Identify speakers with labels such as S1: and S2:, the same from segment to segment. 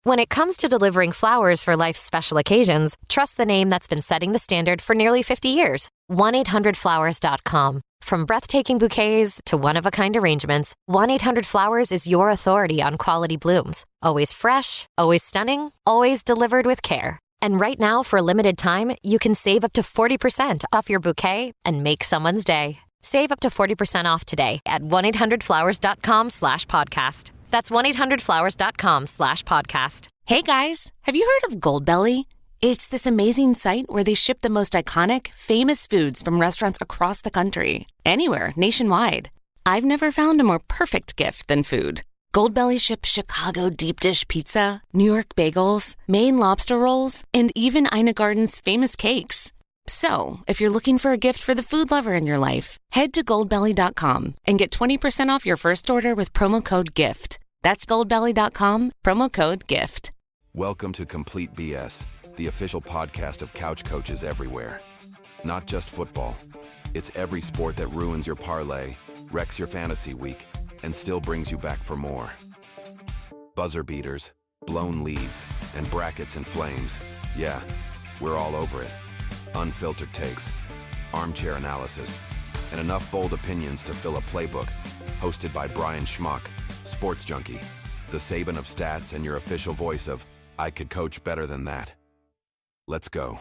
S1: When it comes to delivering flowers for life's special occasions, trust the name that's been setting the standard for nearly 50 years. 1-800-Flowers.com. From breathtaking bouquets to one-of-a-kind arrangements, 1-800-Flowers is your authority on quality blooms. Always fresh, always stunning, always delivered with care. And right now, for a limited time, you can save up to 40% off your bouquet and make someone's day. Save up to 40% off today at 1-800-Flowers.com/podcast. That's 1-800-Flowers.com/podcast.
S2: Hey guys, have you heard of Goldbelly? It's this amazing site where they ship the most iconic, famous foods from restaurants across the country, anywhere, nationwide. I've never found a more perfect gift than food. Goldbelly ships Chicago deep dish pizza, New York bagels, Maine lobster rolls, and even Ina Garden's famous cakes. So, if you're looking for a gift for the food lover in your life, head to goldbelly.com and get 20% off your first order with promo code GIFT. That's goldbelly.com, promo code GIFT.
S3: Welcome to Complete BS, the official podcast of couch coaches everywhere. Not just football. It's every sport that ruins your parlay, wrecks your fantasy week, and still brings you back for more. Buzzer beaters, blown leads, and brackets in flames. Yeah, we're all over it. Unfiltered takes, armchair analysis, and enough bold opinions to fill a playbook. Hosted by Brien Schmauch, sports junkie, the Saban of stats, and your official voice of, I could coach better than that. Let's go.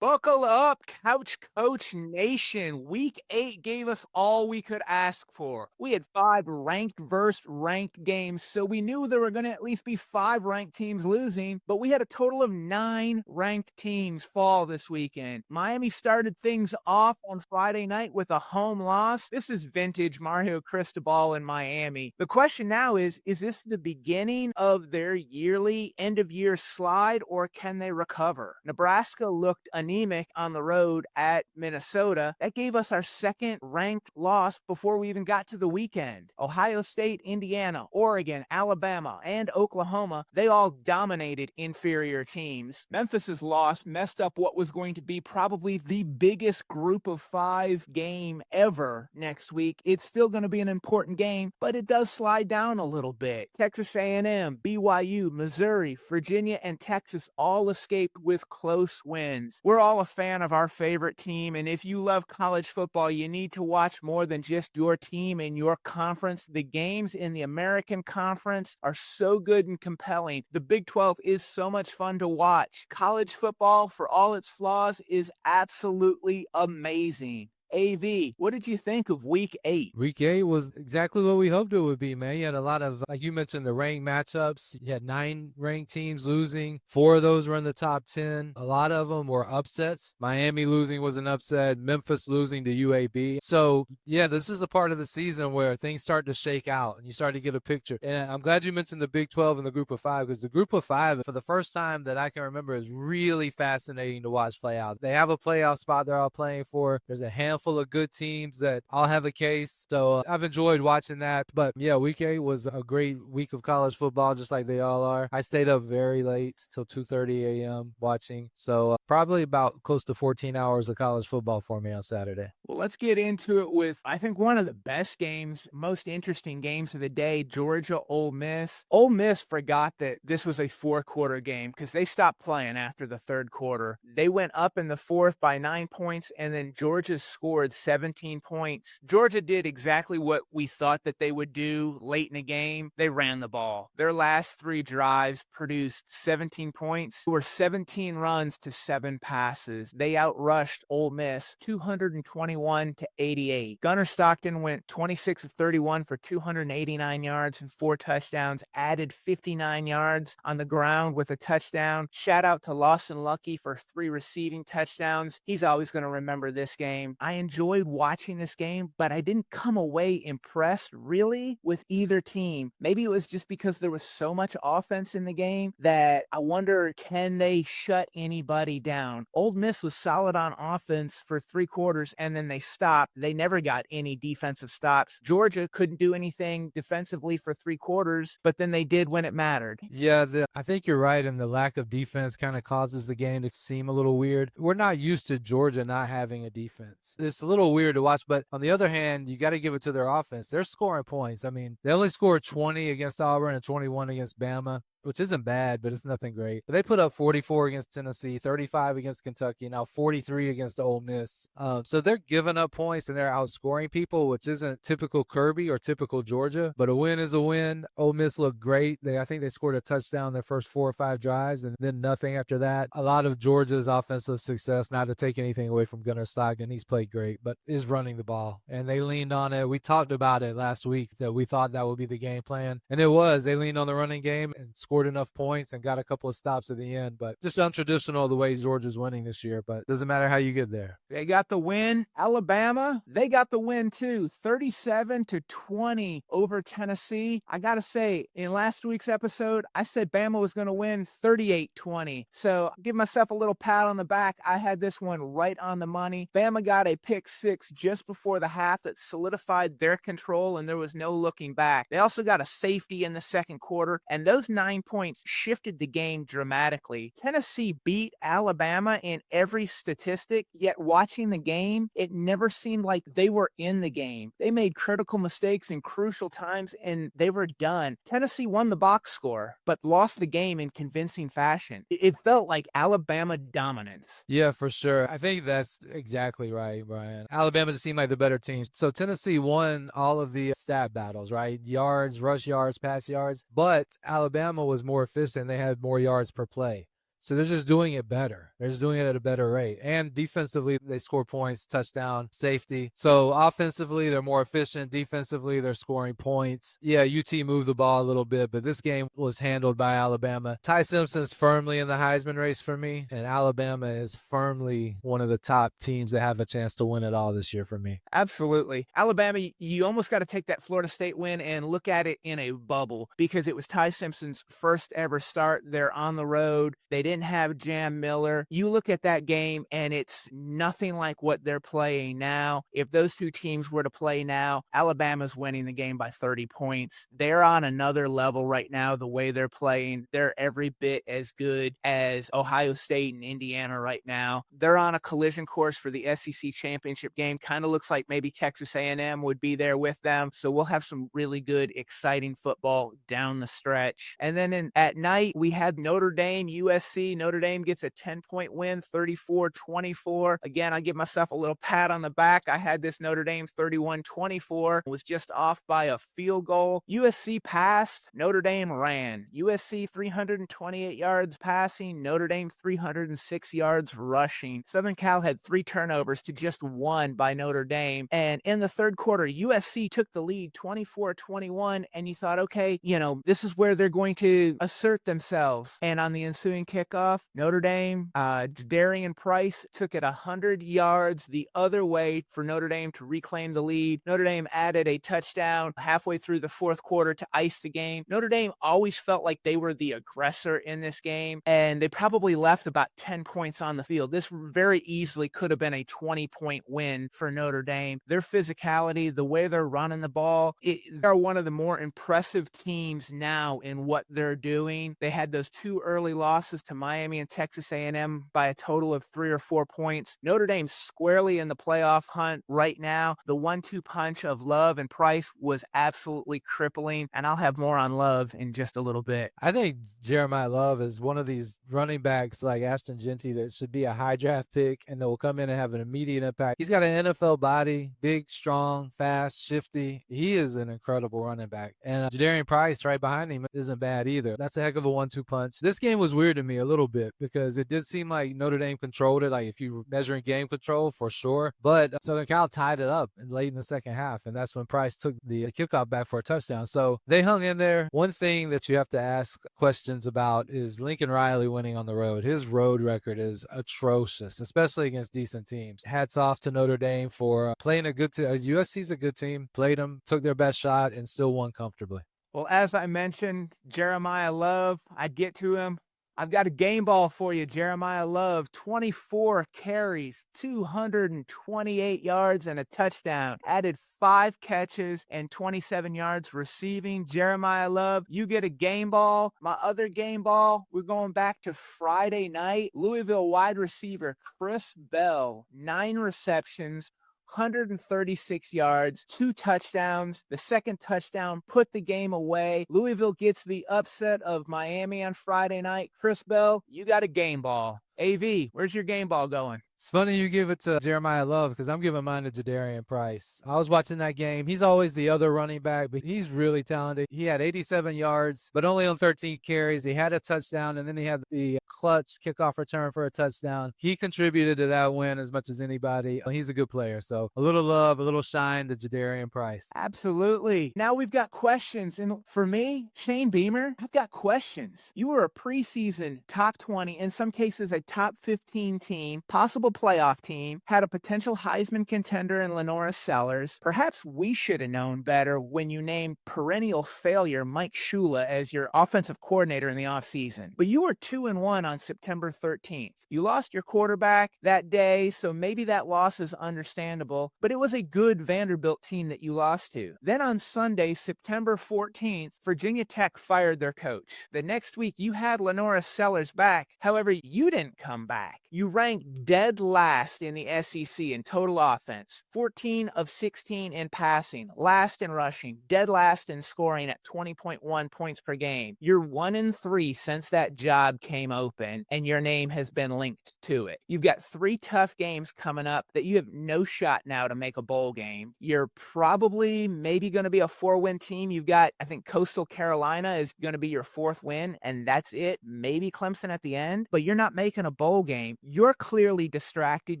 S4: Buckle up, Couch Coach Nation. Week 8 gave us all we could ask for. We had 5 ranked versus ranked games, so we knew there were going to at least be 5 ranked teams losing, but we had a total of 9 ranked teams fall this weekend. Miami started things off on Friday night with a home loss. This is vintage Mario Cristobal in Miami. The question now is this the beginning of their yearly end-of-year slide, or can they recover? Nebraska looked anemic on the road at Minnesota. That gave us our second ranked loss before we even got to the weekend. Ohio State, Indiana, Oregon, Alabama, and Oklahoma, they all dominated inferior teams. Memphis's loss messed up what was going to be probably the biggest group of 5 game ever next week. It's still going to be an important game, but it does slide down a little bit. Texas A&M, BYU, Missouri, Virginia, and Texas all escaped with close wins. We're all a fan of our favorite team, and if you love college football, you need to watch more than just your team and your conference. The games in the American Conference are so good and compelling. The Big 12 is so much fun to watch. College football, for all its flaws, is absolutely amazing. AV, what did you think of Week 8?
S5: Week 8 was exactly what we hoped it would be, man. You had a lot of, like you mentioned, the ranked matchups. You had 9 ranked teams losing. 4 of those were in the top 10. A lot of them were upsets. Miami losing was an upset. Memphis losing to UAB. So, yeah, this is a part of the season where things start to shake out and you start to get a picture. And I'm glad you mentioned the Big 12 and the Group of 5, because the Group of 5, for the first time that I can remember, is really fascinating to watch play out. They have a playoff spot they're all playing for. There's a handful of good teams that all have a case. So I've enjoyed watching that. But yeah, Week 8 was a great week of college football, just like they all are. I stayed up very late till 2:30 a.m. watching. So probably about close to 14 hours of college football for me on Saturday.
S4: Well, let's get into it with, I think, one of the best games, most interesting games of the day, Georgia, Ole Miss. Ole Miss forgot that this was a 4-quarter game because they stopped playing after the 3rd quarter. They went up in the 4th by 9 points, and then Georgia scored 17 points. Georgia did exactly what we thought that they would do late in the game. They ran the ball. Their last 3 drives produced 17 points. There were 17 runs to 7 passes. They outrushed Ole Miss 221 to 88. Gunner Stockton went 26 of 31 for 289 yards and 4 touchdowns, added 59 yards on the ground with a touchdown. Shout out to Lawson Lucky for 3 receiving touchdowns. He's always going to remember this game. I enjoyed watching this game, but I didn't come away impressed really with either team. Maybe it was just because there was so much offense in the game that I wonder, can they shut anybody down? Ole Miss was solid on offense for 3 quarters, and then they stopped. They never got any defensive stops. Georgia couldn't do anything defensively for 3 quarters, but then they did when it mattered.
S5: Yeah, I think you're right, and the lack of defense kind of causes the game to seem a little weird. We're not used to Georgia not having a defense. It's a little weird to watch, but on the other hand, you got to give it to their offense. They're scoring points. I mean, they only scored 20 against Auburn and 21 against Bama. which isn't bad, but it's nothing great. But they put up 44 against Tennessee, 35 against Kentucky, now 43 against Ole Miss. So they're giving up points and they're outscoring people, which isn't typical Kirby or typical Georgia, but a win is a win. Ole Miss looked great. I think they scored a touchdown their first 4 or 5 drives and then nothing after that. A lot of Georgia's offensive success, not to take anything away from Gunner Stockton, he's played great, but is running the ball. And they leaned on it. We talked about it last week that we thought that would be the game plan. And it was. They leaned on the running game and scored enough points and got a couple of stops at the end. But just untraditional the way Georgia's winning this year. But doesn't matter how you get there.
S4: They got the win. Alabama, they got the win too. 37-20 over Tennessee. I got to say, in last week's episode, I said Bama was going to win 38-20. So give myself a little pat on the back. I had this one right on the money. Bama got a pick 6 just before the half that solidified their control, and there was no looking back. They also got a safety in the second quarter, and those 9 points shifted the game dramatically. Tennessee beat Alabama in every statistic, yet watching the game, it never seemed like they were in the game. They made critical mistakes in crucial times, and they were done. Tennessee won the box score, but lost the game in convincing fashion. It felt like Alabama dominance.
S5: Yeah, for sure. I think that's exactly right, Brian. Alabama just seemed like the better team. So Tennessee won all of the stat battles, right? Yards, rush yards, pass yards. But Alabama was more efficient. They had more yards per play. So they're just doing it better. They're just doing it at a better rate. And defensively, they score points, touchdown, safety. So offensively, they're more efficient. Defensively, they're scoring points. Yeah, UT moved the ball a little bit, but this game was handled by Alabama. Ty Simpson's firmly in the Heisman race for me, and Alabama is firmly one of the top teams that have a chance to win it all this year for me.
S4: Absolutely. Alabama, you almost got to take that Florida State win and look at it in a bubble because it was Ty Simpson's first ever start. They're on the road. They didn't have Jam Miller. You look at that game and it's nothing like what they're playing now. If those two teams were to play now, Alabama's winning the game by 30 points. They're on another level right now, the way they're playing. They're every bit as good as Ohio State and Indiana right now. They're on a collision course for the SEC championship game. Kind of looks like maybe Texas A&M would be there with them. So we'll have some really good, exciting football down the stretch. And then at night, we had Notre Dame, USC. Notre Dame gets a 10-point win, 34-24. Again, I give myself a little pat on the back. I had this Notre Dame 31-24. Was just off by a field goal. USC passed. Notre Dame ran. USC 328 yards passing. Notre Dame 306 yards rushing. Southern Cal had 3 turnovers to just 1 by Notre Dame. And in the third quarter, USC took the lead 24-21. And you thought, okay, this is where they're going to assert themselves. And on the ensuing kickoff, Notre Dame, Jadarian Price took it 100 yards the other way for Notre Dame to reclaim the lead. Notre Dame added a touchdown halfway through the fourth quarter to ice the game. Notre Dame always felt like they were the aggressor in this game, and they probably left about 10 points on the field. This very easily could have been a 20-point win for Notre Dame. Their physicality, the way they're running the ball, they're one of the more impressive teams now in what they're doing. They had those 2 early losses to Miami and Texas A&M by a total of 3 or 4 points. Notre Dame's squarely in the playoff hunt right now. The 1-2 punch of Love and Price was absolutely crippling, and I'll have more on Love in just a little bit.
S5: I think Jeremiah Love is one of these running backs like Ashton Genty that should be a high draft pick and that will come in and have an immediate impact. He's got an NFL body, big, strong, fast, shifty. He is an incredible running back. And Jadarian Price right behind him isn't bad either. That's a heck of a 1-2 punch. This game was weird to me a little bit because it did seem like Notre Dame controlled it, like if you were measuring game control for sure. But Southern Cal tied it up late in the second half, and that's when Price took the kickoff back for a touchdown. So they hung in there. One thing that you have to ask questions about is Lincoln Riley winning on the road. His road record is atrocious, especially against decent teams. Hats off to Notre Dame for playing a good team. USC's a good team, played them, took their best shot, and still won comfortably.
S4: Well, as I mentioned, Jeremiah Love, I'd get to him. I've got a game ball for you, Jeremiah Love. 24 carries, 228 yards, and a touchdown. Added 5 catches and 27 yards receiving. Jeremiah Love, you get a game ball. My other game ball, we're going back to Friday night. Louisville wide receiver Chris Bell, 9 receptions, 136 yards, 2 touchdowns. The second touchdown put the game away. Louisville gets the upset of Miami on Friday night. Chris Bell, you got a game ball. AV, where's your game ball going?
S5: It's funny you give it to Jeremiah Love because I'm giving mine to Jadarian Price. I was watching that game. He's always the other running back, but he's really talented. He had 87 yards, but only on 13 carries. He had a touchdown, and then he had the clutch kickoff return for a touchdown. He contributed to that win as much as anybody. He's a good player. So a little love, a little shine to Jadarian Price.
S4: Absolutely. Now we've got questions. And for me, Shane Beamer, I've got questions. You were a preseason top 20, in some cases a top 15 team, possible playoff team, had a potential Heisman contender in Lenora Sellers. Perhaps we should have known better when you named perennial failure Mike Shula as your offensive coordinator in the offseason. But you were 2-1 on September 13th. You lost your quarterback that day, so maybe that loss is understandable, but it was a good Vanderbilt team that you lost to. Then on Sunday, September 14th, Virginia Tech fired their coach. The next week, you had Lenora Sellers back. However, you didn't come back. You ranked dead last in the SEC in total offense, 14 of 16 in passing, last in rushing, dead last in scoring at 20.1 points per game. You're 1-3 since that job came open, and your name has been linked to it. You've got 3 tough games coming up that you have no shot now to make a bowl game. You're probably maybe going to be a 4-win team. You've got, I think, Coastal Carolina is going to be your 4th win, and that's it. Maybe Clemson at the end, but you're not making a bowl game. You're clearly distracted.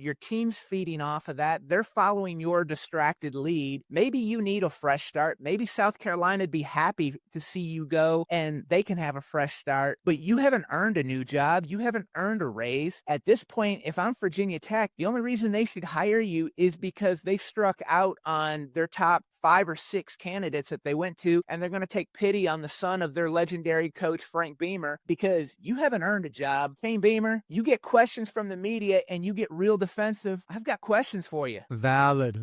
S4: Your team's feeding off of that. They're following your distracted lead. Maybe you need a fresh start. Maybe South Carolina would be happy to see you go and they can have a fresh start, but you haven't earned a new job. You haven't earned a raise. At this point, if I'm Virginia Tech, the only reason they should hire you is because they struck out on their top 5 or 6 candidates that they went to, and they're going to take pity on the son of their legendary coach, Frank Beamer, because you haven't earned a job. Shane Beamer, you get questions from the media and you get real defensive. I've got questions for you.
S5: Valid.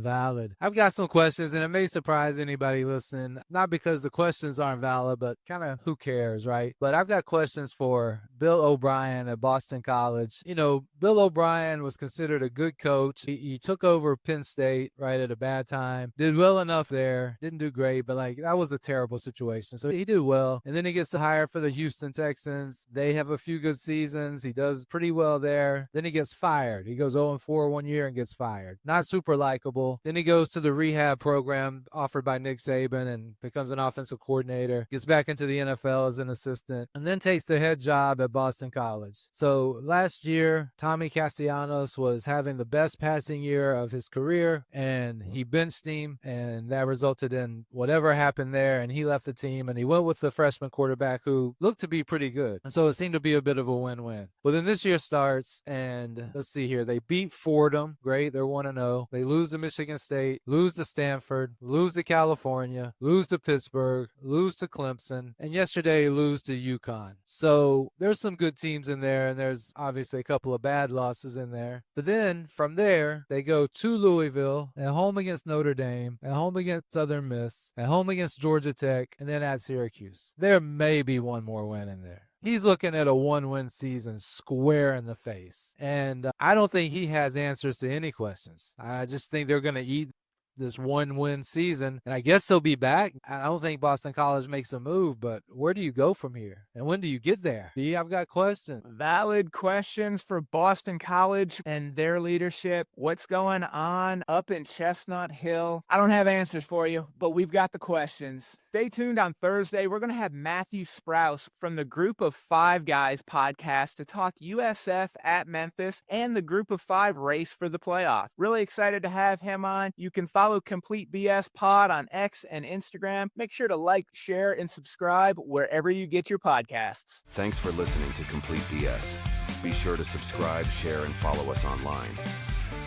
S5: I've got some questions, and it may surprise anybody listening, not because the questions aren't valid, but kind of who cares, right? But I've got questions for Bill O'Brien at Boston College. You know, Bill O'Brien was considered a good coach. He took over Penn State right at a bad time, did well enough there, didn't do great, but like that was a terrible situation. So he did well, and then he gets hired for the Houston Texans. They have a few good seasons. He does pretty well there. Then he gets fired. He goes 0-4 one year and gets fired. Not super likable. Then he goes to the rehab program offered by Nick Saban and becomes an offensive coordinator. Gets back into the NFL as an assistant, and then takes the head job at Boston College. So last year, Tommy Castellanos was having the best passing year of his career, and he benched him, and that resulted in whatever happened there, and he left the team, and he went with the freshman quarterback who looked to be pretty good. And so it seemed to be a bit of a win-win. Well, then this year starts, and let's see here. They beat Fordham. Great. They're 1-0. They lose to Michigan State, lose to Stanford, lose to California, lose to Pittsburgh, lose to Clemson, and yesterday lose to UConn. So there's some good teams in there, and there's obviously a couple of bad losses in there. But then from there, they go to Louisville, at home against Notre Dame, at home against Southern Miss, at home against Georgia Tech, and then at Syracuse. There may be one more win in there. He's looking at a 1-win season square in the face. And I don't think he has answers to any questions. I just think they're going to eat this 1-win season, and I guess he'll be back. I don't think Boston College makes a move, but where do you go from here? And when do you get there? I've got questions.
S4: Valid questions for Boston College and their leadership. What's going on up in Chestnut Hill? I don't have answers for you, but we've got the questions. Stay tuned on Thursday. We're going to have Matthew Sprouse from the Group of 5 Guys podcast to talk USF at Memphis and the Group of 5 race for the playoff. Really excited to have him on. You can follow Complete BS Pod on X and Instagram. Make sure to like, share, and subscribe wherever you get your podcasts.
S3: Thanks for listening to Complete BS. Be sure to subscribe, share, and follow us online.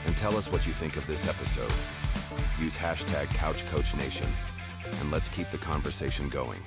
S3: And tell us what you think of this episode. Use hashtag CouchCoachNation. And let's keep the conversation going.